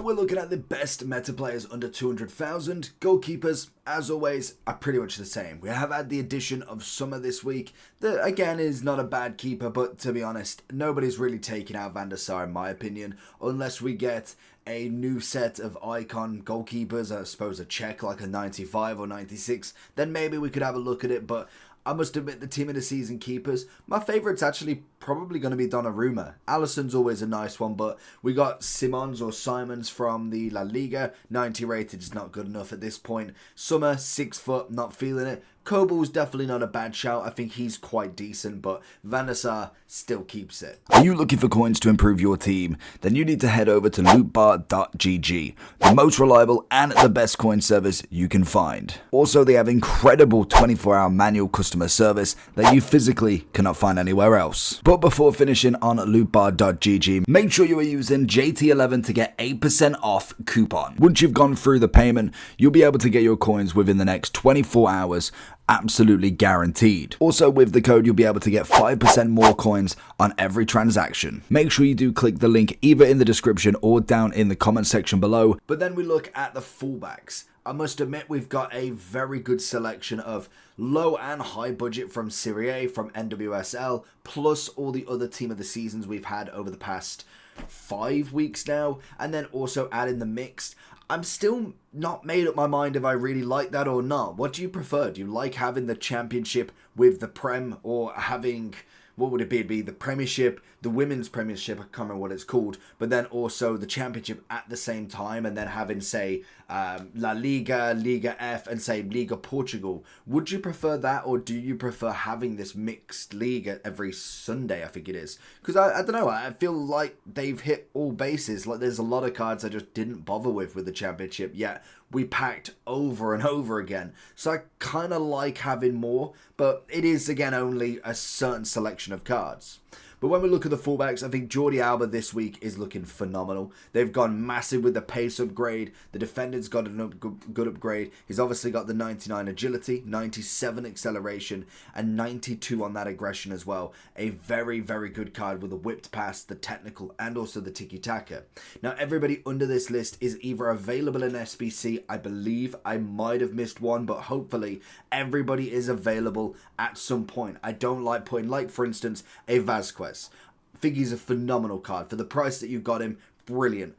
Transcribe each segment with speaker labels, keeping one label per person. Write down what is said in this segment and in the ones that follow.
Speaker 1: we're looking at the best meta players under 200,000. Goalkeepers, as always, are pretty much the same. We have had the addition of Summer this week. That, again, is not a bad keeper, but to be honest, nobody's really taking out Van der Sar, in my opinion, unless we get a new set of icon goalkeepers, I suppose a Czech like a 95 or 96, then maybe we could have a look at it, but I must admit, the team of the season keepers, my favourite's actually probably going to be Donnarumma. Alisson's always a nice one, but we got Simons from the La Liga. 90 rated is not good enough at this point. Summer, 6 foot, not feeling it. Kobal's definitely not a bad shout. I think he's quite decent, but Van der Sar still keeps it. Are you looking for coins to improve your team? Then you need to head over to lootbar.gg, the most reliable and the best coin service you can find. Also, they have incredible 24-hour manual customer service that you physically cannot find anywhere else. But before finishing on lootbar.gg, make sure you are using JT11 to get 8% off coupon. Once you've gone through the payment, you'll be able to get your coins within the next 24 hours. Absolutely guaranteed. Also, with the code, you'll be able to get 5% more coins on every transaction. Make sure you do click the link either in the description or down in the comment section below. But then we look at the fullbacks. I must admit, we've got a very good selection of low and high budget from Serie A, from NWSL, plus all the other team of the seasons we've had over the past 5 weeks now, and then also add in the mixed. I'm still not made up my mind if I really like that or not. What do you prefer? Do you like having the championship with the Prem, or having, what would it be? It'd be the Premiership, the Women's Premiership, I can't remember what it's called, but then also the Championship at the same time, and then having, say, La Liga, Liga F, and say Liga Portugal. Would you prefer that, or do you prefer having this mixed league every Sunday, I think it is? Because I don't know, I feel like they've hit all bases. Like, there's a lot of cards I just didn't bother with the Championship, yet we packed over and over again. So I kind of like having more, but it is, again, only a certain selection of cards. But when we look at the fullbacks, I think Jordi Alba this week is looking phenomenal. They've gone massive with the pace upgrade. The defender's got a good upgrade. He's obviously got the 99 agility, 97 acceleration, and 92 on that aggression as well. A very, very good card with a whipped pass, the technical, and also the tiki-taka. Now, everybody under this list is either available in SBC. I believe I might have missed one, but hopefully everybody is available at some point. I don't like putting, like, for instance, a Vasquez. I think he's a phenomenal card. For the price that you got him, brilliant.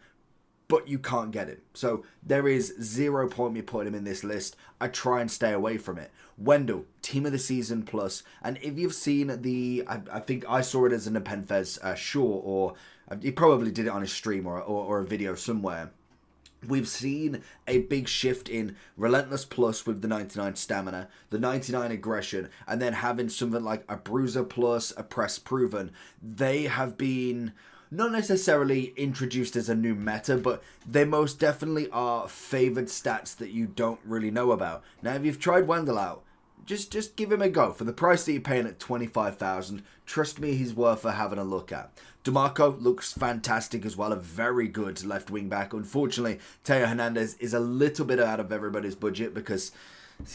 Speaker 1: But you can't get him. So there is 0 point me putting him in this list. I try and stay away from it. Wendell, team of the season plus. And if you've seen the, I think I saw it as an Nepenfez short, or he probably did it on a stream or a video somewhere. We've seen a big shift in Relentless Plus with the 99 Stamina, the 99 Aggression, and then having something like a Bruiser Plus, a Press Proven. They have been not necessarily introduced as a new meta, but they most definitely are favoured stats that you don't really know about. Now, if you've tried Wendell out, just give him a go. For the price that you're paying at 25,000, trust me, he's worth having a look at. DeMarco looks fantastic as well, a very good left wing back. Unfortunately, Teo Hernandez is a little bit out of everybody's budget because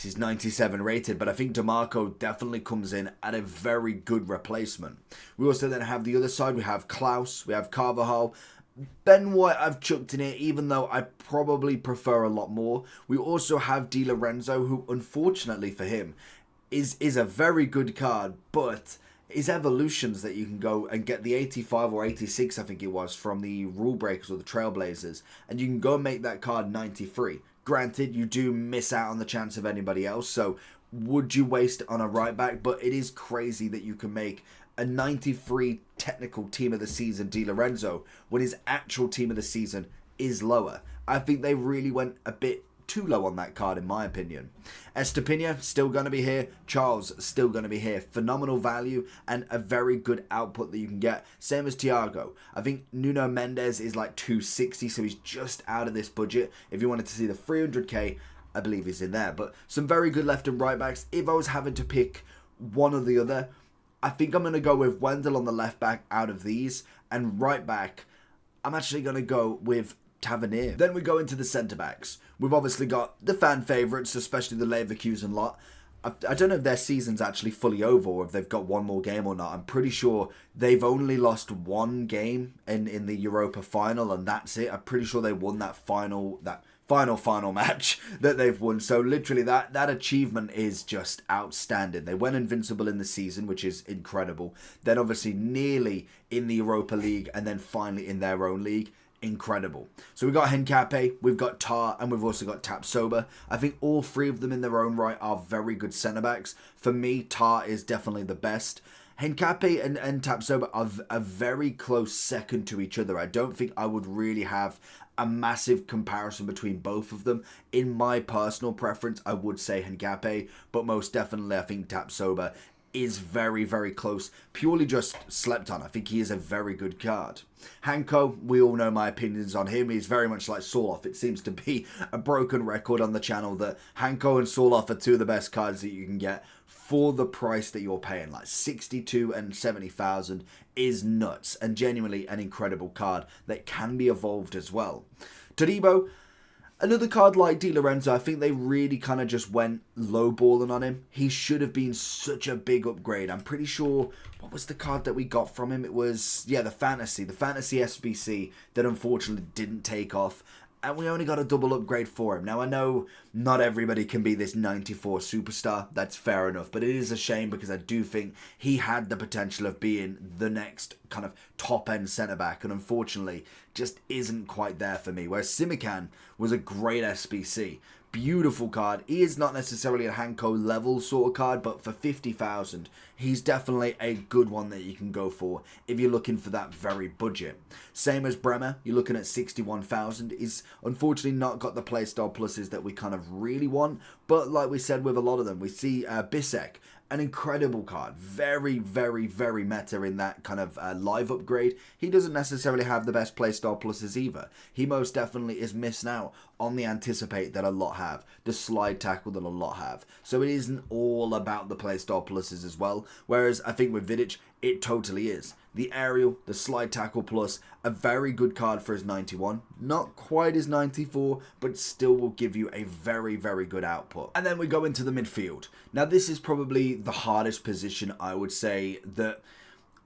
Speaker 1: he's 97 rated, but I think DeMarco definitely comes in at a very good replacement. We also then have the other side. We have Klaus, we have Carvajal. Ben White I've chucked in it, even though I probably prefer a lot more. We also have Di Lorenzo, who unfortunately for him is a very good card, but his evolutions that you can go and get the 85 or 86, I think it was, from the Rule Breakers or the Trailblazers, and you can go make that card 93. Granted, you do miss out on the chance of anybody else, so would you waste it on a right back? But it is crazy that you can make a 93 technical team of the season Di Lorenzo when his actual team of the season is lower. I think they really went a bit too low on that card, in my opinion. Estepina, still going to be here. Charles, still going to be here. Phenomenal value and a very good output that you can get. Same as Thiago. I think Nuno Mendes is like 260, so he's just out of this budget. If you wanted to see the 300k, I believe he's in there. But some very good left and right backs. If I was having to pick one or the other, I think I'm going to go with Wendell on the left back out of these. And right back, I'm actually going to go with Tavernier. Then we go into the centre backs. We've obviously got the fan favourites, especially the Leverkusen lot. I don't know if their season's actually fully over or if they've got one more game or not. I'm pretty sure they've only lost one game in the Europa final, and that's it. I'm pretty sure they won that final match that they've won. So literally that achievement is just outstanding. They went invincible in the season, which is incredible. Then obviously nearly in the Europa League, and then finally in their own league. Incredible. So we've got Henkape, we've got Tar, and we've also got Tapsoba. I think all three of them in their own right are very good centre-backs. For me, Tar is definitely the best. Henkape and Tapsoba are a very close second to each other. I don't think I would really have a massive comparison between both of them. In my personal preference, I would say Henkape, but most definitely I think Tapsoba is very, very close. Purely just slept on. I think he is a very good card. Hanko, we all know my opinions on him. He's very much like Sorloth. It seems to be a broken record on the channel that Hanko and Sorloth are two of the best cards that you can get for the price that you're paying. Like 62 and 70,000 is nuts and genuinely an incredible card that can be evolved as well. Todibo, another card like Di Lorenzo, I think they really kind of just went lowballing on him. He should have been such a big upgrade. I'm pretty sure, what was the card that we got from him? It was, yeah, the Fantasy SBC that unfortunately didn't take off. And we only got a double upgrade for him. Now, I know not everybody can be this 94 superstar. That's fair enough. But it is a shame because I do think he had the potential of being the next kind of top-end centre-back. And unfortunately, just isn't quite there for me. Whereas Simikan was a great SBC. Beautiful card. He is not necessarily a Hanko level sort of card, but for 50,000, he's definitely a good one that you can go for if you're looking for that very budget. Same as Bremer, you're looking at 61,000. He's unfortunately not got the playstyle pluses that we kind of really want, but like we said with a lot of them, we see Bisek, an incredible card. Very, very, very meta in that kind of live upgrade. He doesn't necessarily have the best playstyle pluses either. He most definitely is missing out on the anticipate that a lot have, the slide tackle that a lot have. So it isn't all about the playstyle pluses as well. Whereas I think with Vidic, it totally is. The aerial, the slide tackle plus, a very good card for his 91. Not quite his 94, but still will give you a very, very good output. And then we go into the midfield. Now this is probably the hardest position, I would say, that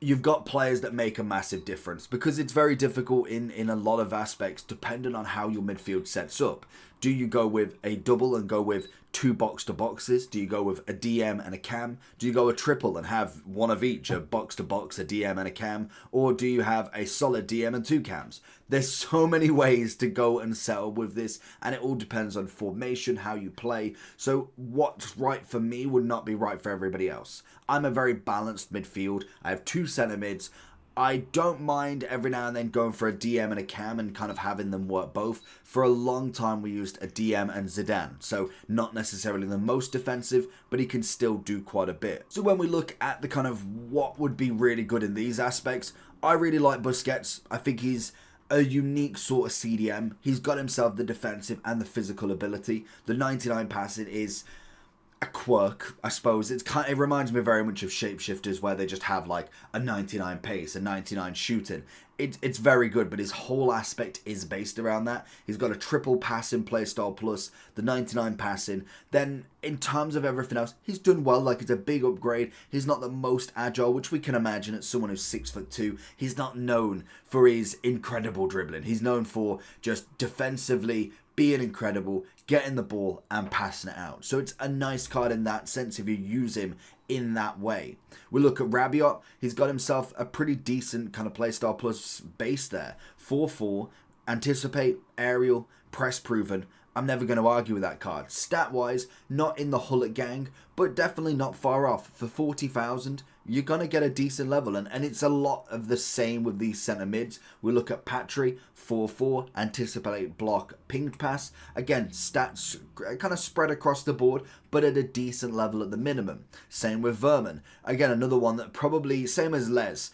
Speaker 1: you've got players that make a massive difference because it's very difficult in a lot of aspects depending on how your midfield sets up. Do you go with a double and go with two box-to-boxes? Do you go with a DM and a cam? Do you go a triple and have one of each, a box-to-box, a DM and a cam? Or do you have a solid DM and two cams? There's so many ways to go and set up with this, and it all depends on formation, how you play. So what's right for me would not be right for everybody else. I'm a very balanced midfield. I have two centre mids. I don't mind every now and then going for a DM and a cam and kind of having them work both. For a long time we used a DM and Zidane, so not necessarily the most defensive, but he can still do quite a bit. So when we look at the kind of what would be really good in these aspects, I really like Busquets. I think he's a unique sort of CDM. He's got himself the defensive and the physical ability. The 99 passing is a quirk, I suppose. It reminds me very much of Shapeshifters where they just have like a 99 pace, a 99 shooting. It's very good, but his whole aspect is based around that. He's got a triple passing playstyle plus, the 99 passing. Then in terms of everything else, he's done well. Like, it's a big upgrade. He's not the most agile, which we can imagine at someone who's 6'2". He's not known for his incredible dribbling. He's known for just defensively being incredible, getting the ball and passing it out. So it's a nice card in that sense if you use him in that way. We look at Rabiot. He's got himself a pretty decent kind of playstyle plus base there. 4-4, anticipate, aerial, press proven. I'm never going to argue with that card. Stat-wise, not in the Hullet gang, but definitely not far off. For 40,000, you're going to get a decent level, and it's a lot of the same with these centre mids. We look at Patry, 4-4, anticipate, block, pinged pass. Again, stats kind of spread across the board, but at a decent level at the minimum. Same with Vermin. Again, another one that probably, same as Les,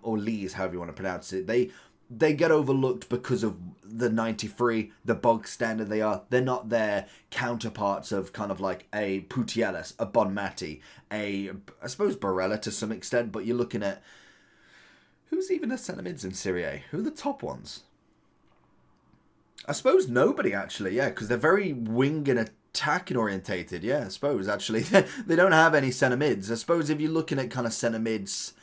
Speaker 1: or Lees, however you want to pronounce it, they get overlooked because of the 93, the bog standard they are. They're not their counterparts of kind of like a Putellas, a Bonmati, I suppose Barella to some extent, but you're looking at, who's even the centre mids in Serie A? Who are the top ones? I suppose nobody actually, yeah, because they're very wing and attacking orientated, yeah, I suppose, actually. They don't have any centre mids. I suppose if you're looking at kind of centre mids,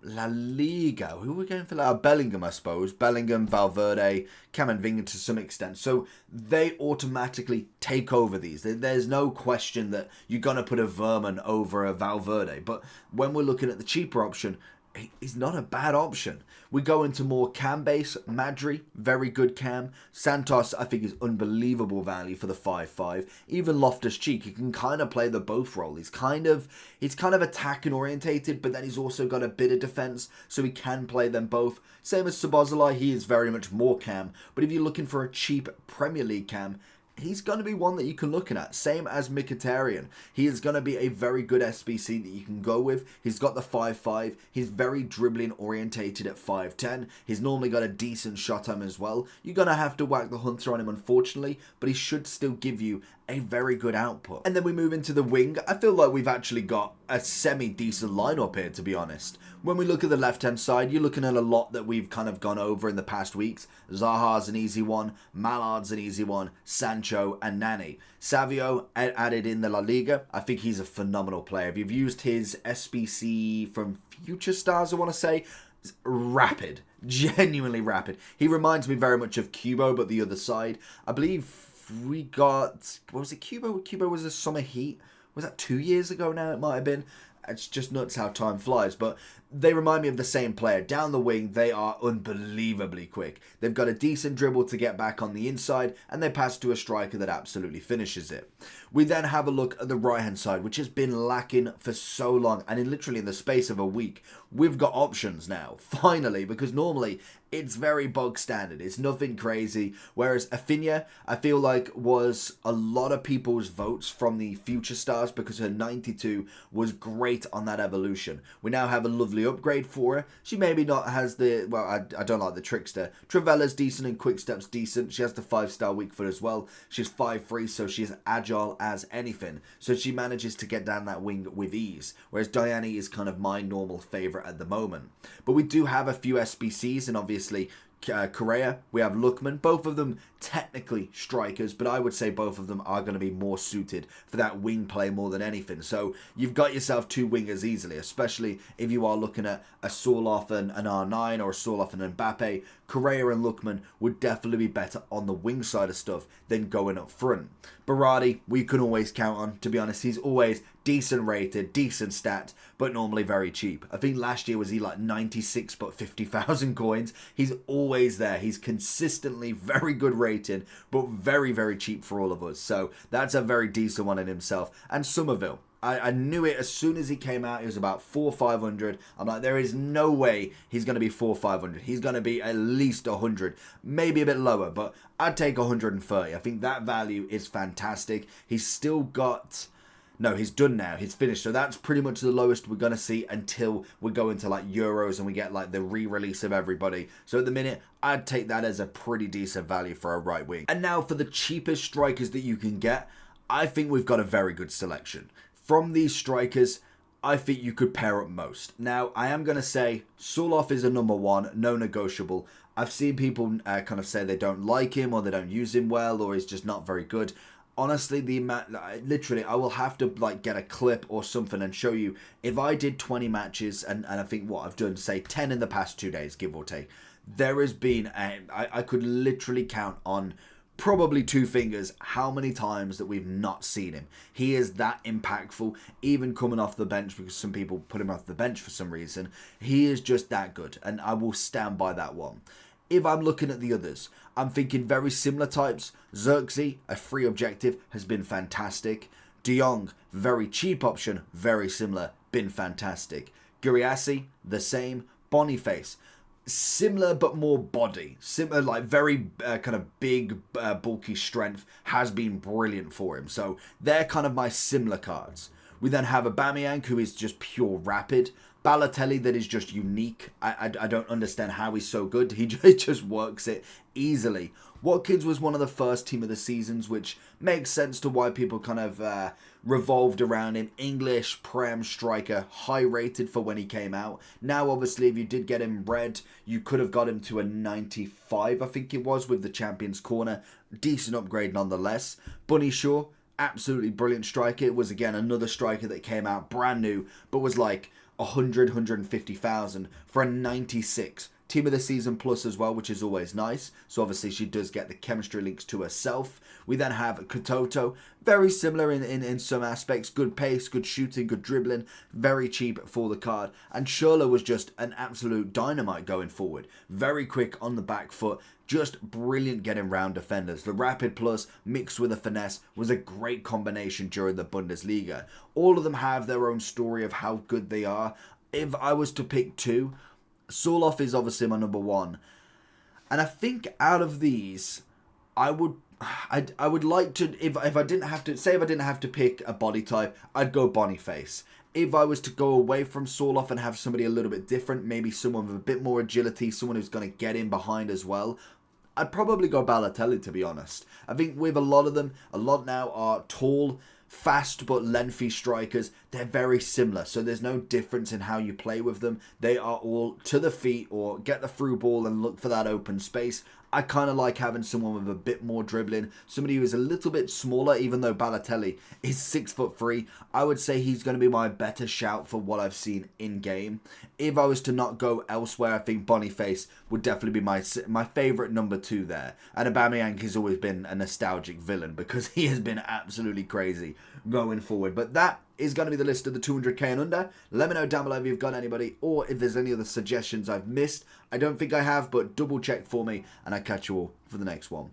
Speaker 1: La Liga, who are we going for? Bellingham, I suppose. Bellingham, Valverde, Camavinga to some extent. So they automatically take over these. There's no question that you're going to put a Verman over a Valverde. But when we're looking at the cheaper option, he's not a bad option. We go into more cam base. Madri, very good cam. Santos, I think, is unbelievable value for the 5-5. Even Loftus-Cheek, he can kind of play the both role. He's kind of attacking orientated, but then he's also got a bit of defense, so he can play them both. Same as Szoboszlai, he is very much more cam. But if you're looking for a cheap Premier League cam, he's going to be one that you can look at. Same as Mkhitaryan. He is going to be a very good SBC that you can go with. He's got the 5-5. He's very dribbling orientated at 5'10". He's normally got a decent shot arm as well. You're going to have to whack the hunter on him, unfortunately, but he should still give you a very good output. And then we move into the wing. I feel like we've actually got a semi-decent lineup here, to be honest. When we look at the left-hand side, you're looking at a lot that we've kind of gone over in the past weeks. Zaha's an easy one. Mallard's an easy one. Sancho and Nani. Savio added in the La Liga. I think he's a phenomenal player. If you've used his SBC from Future Stars, I want to say, rapid. Genuinely rapid. He reminds me very much of Kubo, but the other side. I believe we got, what was it, Kubo? Kubo was a summer heat. Was that 2 years ago now? It might have been. It's just nuts how time flies. But they remind me of the same player. Down the wing, they are unbelievably quick. They've got a decent dribble to get back on the inside, and they pass to a striker that absolutely finishes it. We then have a look at the right-hand side, which has been lacking for so long, and literally in the space of a week, we've got options now, finally, because normally it's very bog standard. It's nothing crazy. Whereas Afinia, I feel like, was a lot of people's votes from the Future Stars because her 92 was great on that evolution. We now have a lovely upgrade for her. She maybe not has the, well, I don't like the trickster. Travella's decent and Quickstep's decent. She has the 5-star weak foot as well. She's 5'3", so she's agile as anything. So she manages to get down that wing with ease. Whereas Diane is kind of my normal favourite at the moment. But we do have a few SBCs, and obviously Correa, we have Lookman, both of them technically strikers, but I would say both of them are going to be more suited for that wing play more than anything. So you've got yourself two wingers easily, especially if you are looking at a Sorloth and an R9 or a Sorloth and Mbappe. Correa and Lookman would definitely be better on the wing side of stuff than going up front. Berardi, we can always count on, to be honest. He's always decent rated, decent stat, but normally very cheap. I think last year was he like 96 but 50,000 coins. He's always there. He's consistently very good rated, but very, very cheap for all of us. So that's a very decent one in himself. And Somerville. I knew it as soon as he came out. He was about 400-500. I'm like, there is no way he's going to be 400-500. He's going to be at least 100, maybe a bit lower, but I'd take 130. I think that value is fantastic. He's still got... No, he's done now. He's finished. So that's pretty much the lowest we're going to see until we go into like Euros and we get like the re-release of everybody. So at the minute, I'd take that as a pretty decent value for a right wing. And now for the cheapest strikers that you can get, I think we've got a very good selection. From these strikers, I think you could pair up most. Now, I am going to say Sorloth is a number one, no negotiable. I've seen people kind of say they don't like him or they don't use him well or he's just not very good. Honestly, literally, I will have to like get a clip or something and show you. If I did 20 matches, and I think what I've done, say 10 in the past 2 days, give or take, there has been, I could literally count on probably 2 fingers how many times that we've not seen him. He is that impactful, even coming off the bench, because some people put him off the bench for some reason. He is just that good, and I will stand by that one. If I'm looking at the others, I'm thinking very similar types. Xerxes, a free objective, has been fantastic. De Jong, very cheap option, very similar, been fantastic. Guriassi, the same. Boniface, similar but more body. Similar, like very kind of big, bulky strength, has been brilliant for him. So they're kind of my similar cards. We then have Aubameyang, who is just pure rapid. Balotelli, that is just unique. I don't understand how he's so good. He just works it easily. Watkins was one of the first team of the seasons, which makes sense to why people kind of revolved around him. English, Prem striker, high rated for when he came out. Now, obviously, if you did get him red, you could have got him to a 95, I think it was, with the Champions Corner. Decent upgrade nonetheless. Bunny Shaw, absolutely brilliant striker. It was again another striker that came out brand new, but was like 150,000 for a 96. Team of the season plus as well, which is always nice. So obviously she does get the chemistry links to herself. We then have Katoto, very similar in some aspects. Good pace, good shooting, good dribbling, very cheap for the card. And Schürrle was just an absolute dynamite going forward. Very quick on the back foot, just brilliant getting round defenders. The rapid plus mixed with a finesse was a great combination during the Bundesliga. All of them have their own story of how good they are. If I was to pick two, Sorloth is obviously my number one. And I think out of these, I would like to, if I didn't have to, say if I didn't have to pick a body type, I'd go Boniface. If I was to go away from Sorloth and have somebody a little bit different, maybe someone with a bit more agility, someone who's going to get in behind as well, I'd probably go Balotelli, to be honest. I think with a lot of them, a lot now are tall, fast but lengthy strikers. They're very similar, so there's no difference in how you play with them. They are all to the feet or get the through ball and look for that open space. I kind of like having someone with a bit more dribbling, somebody who is a little bit smaller, even though Balotelli is 6'3". I would say he's going to be my better shout for what I've seen in game. If I was to not go elsewhere, I think Boniface would definitely be my favourite number 2 there. And Aubameyang has always been a nostalgic villain because he has been absolutely crazy going forward. But that is going to be the list of the 200k and under. Let me know down below if you've got anybody or if there's any other suggestions I've missed. I don't think I have, but double check for me and I'll catch you all for the next one.